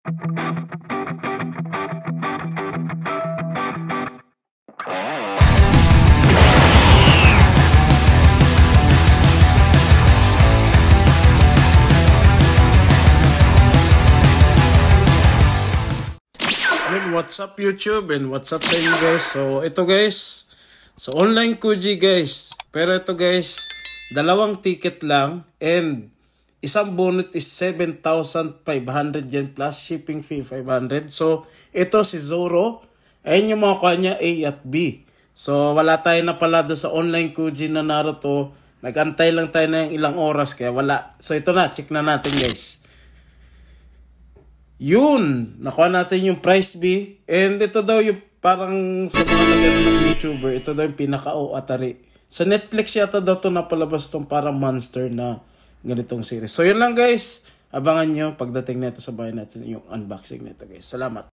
What's up YouTube and what's up sa inyo guys. So ito guys, so online Kuji guys, pero ito guys, dalawang ticket lang and isang bonus is 7,500 yen plus shipping fee 500. So ito si Zoro, ayun yung mga kuha niya A at B. So wala tayo na pala doon sa online Kuji na Naruto, nagantay lang tayo ng ilang oras kaya wala. So ito na, check na natin guys. Yun, nakuha natin yung price B. And ito daw yung parang sa mga nagano ng YouTuber, ito daw yung pinaka-o atari. Sa Netflix yata daw ito napalabas itong parang monster na ganitong series. So yun lang guys, abangan nyo pagdating nito sa bahay natin yung unboxing nito guys. Salamat.